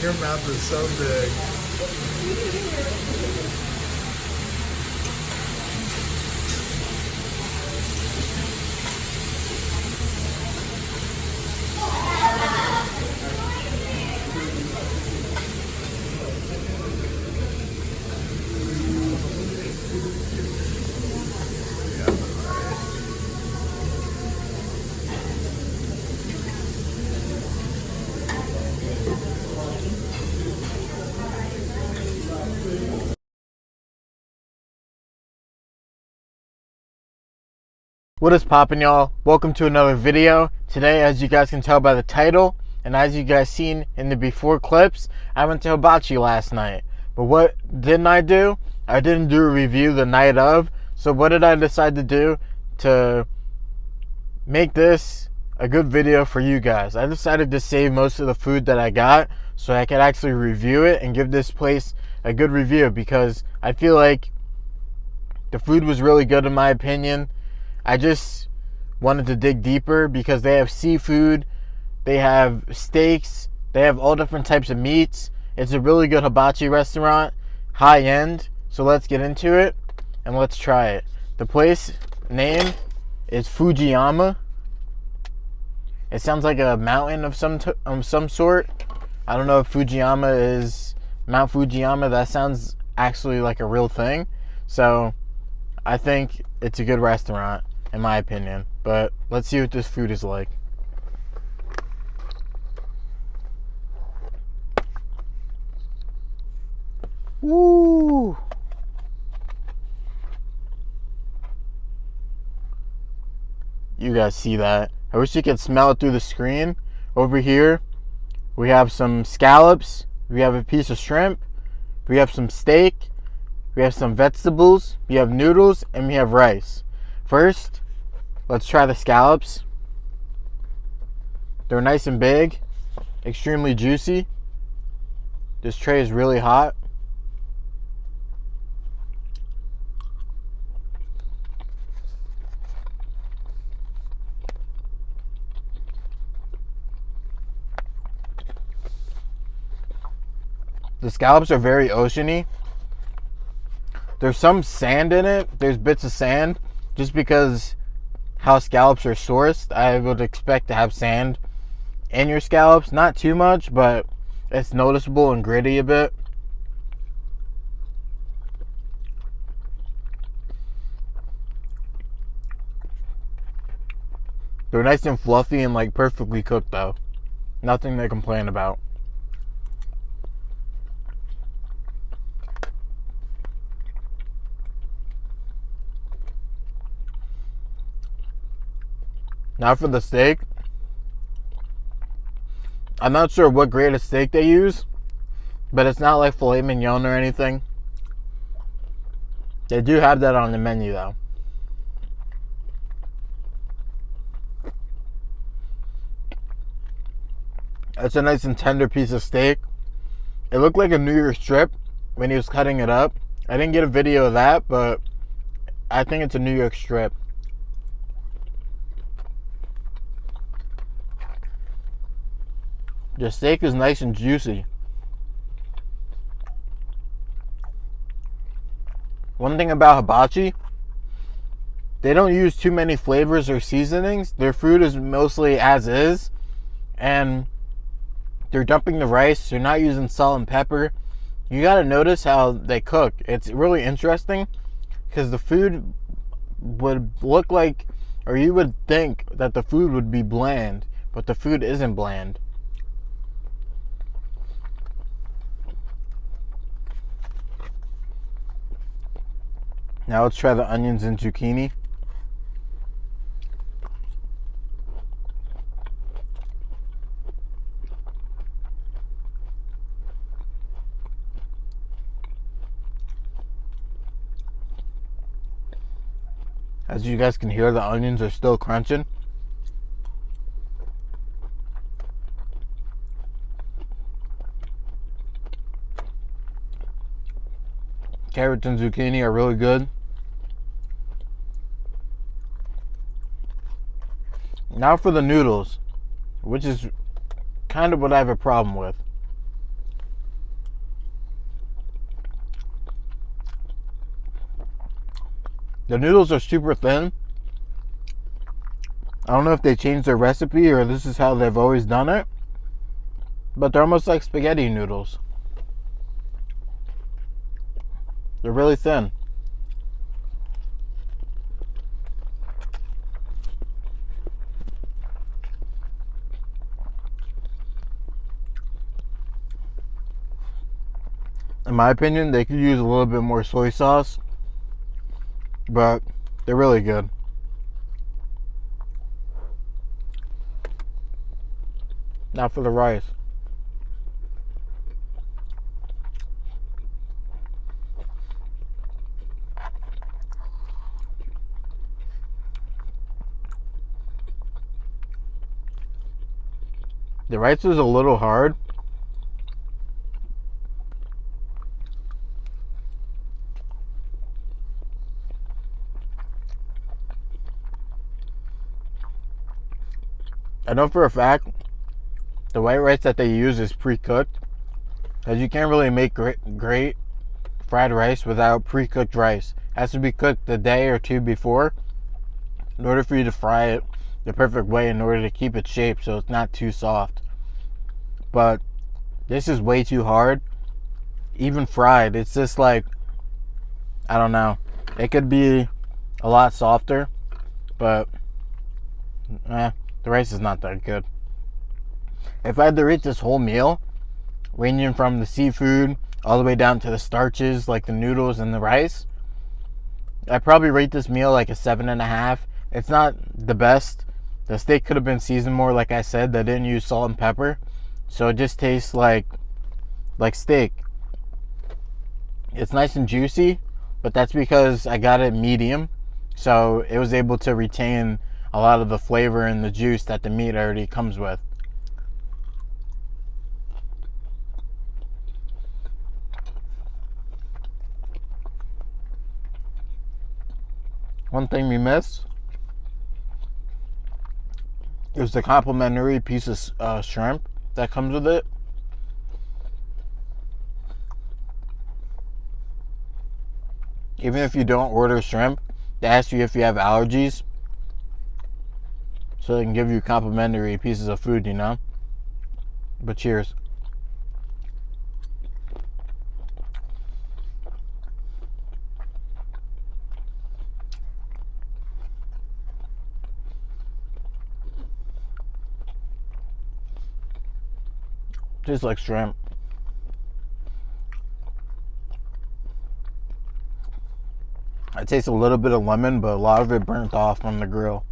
Your mouth is so big. What is poppin', y'all? Welcome to another video. Today, as you guys can tell by the title, and as you guys seen in the before clips, I went to Hibachi last night. But what didn't I do? I didn't do a review the night of. So what did I decide to do to make this a good video for you guys? I decided to save most of the food that I got so I could actually review it and give this place a good review, because I feel like the food was really good in my opinion. I just wanted to dig deeper because they have seafood, they have steaks, they have all different types of meats. It's a really good hibachi restaurant, high end. So let's get into it and let's try it. The place name is Fujiyama. It sounds like a mountain of some sort. I don't know if Fujiyama is Mount Fujiyama. That sounds actually like a real thing. So I think it's a good restaurant, in my opinion. But let's see what this food is like. Woo! You guys see that? I wish you could smell it through the screen. Over here, we have some scallops. We have a piece of shrimp. We have some steak. We have some vegetables. We have noodles, and we have rice. First, let's try the scallops. They're nice and big, extremely juicy. This tray is really hot. The scallops are very oceany. There's some sand in it. There's bits of sand. Just because how scallops are sourced, I would expect to have sand in your scallops. Not too much, but it's noticeable and gritty a bit. They're nice and fluffy and like perfectly cooked though. Nothing to complain about. Now for the steak. I'm not sure what grade of steak they use, but it's not like filet mignon or anything. They do have that on the menu though. It's a nice and tender piece of steak. It looked like a New York strip when he was cutting it up. I didn't get a video of that, but I think it's a New York strip. The steak is nice and juicy. One thing about hibachi, they don't use too many flavors or seasonings. Their food is mostly as is, and they're dumping the rice. They're not using salt and pepper. You gotta notice how they cook. It's really interesting because the food would look like, or you would think that the food would be bland, but the food isn't bland. Now let's try the onions and zucchini. As you guys can hear, the onions are still crunching. Carrots and zucchini are really good. Now for the noodles. which is kind of what I have a problem with. The noodles are super thin. I don't know if they changed their recipe or this is how they've always done it, but they're almost like spaghetti noodles. They're really thin. In my opinion, they could use a little bit more soy sauce, but they're really good. Now for the rice. The rice is a little hard. I know for a fact the white rice that they use is pre-cooked, because you can't really make great fried rice without pre-cooked rice. It has to be cooked a day or two before in order for you to fry it the perfect way, in order to keep its shape so it's not too soft. But this is way too hard. Even fried, it's just like, I don't know, it could be a lot softer, but the rice is not that good. If I had to rate this whole meal, ranging from the seafood all the way down to the starches like the noodles and the rice, I'd probably rate this meal like a 7.5. It's not the best. The steak could have been seasoned more, like I said. They didn't use salt and pepper, so it just tastes like steak. It's nice and juicy, but that's because I got it medium, so it was able to retain a lot of the flavor and the juice that the meat already comes with. One thing we missed is the complimentary piece of shrimp that comes with it. Even if you don't order shrimp, they ask you if you have allergies, so they can give you complimentary pieces of food, you know? But cheers. Tastes like shrimp. I taste a little bit of lemon, but a lot of it burnt off from the grill.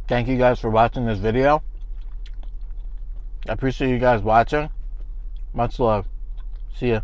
Thank you guys for watching this video. I appreciate you guys watching. Much love. See ya.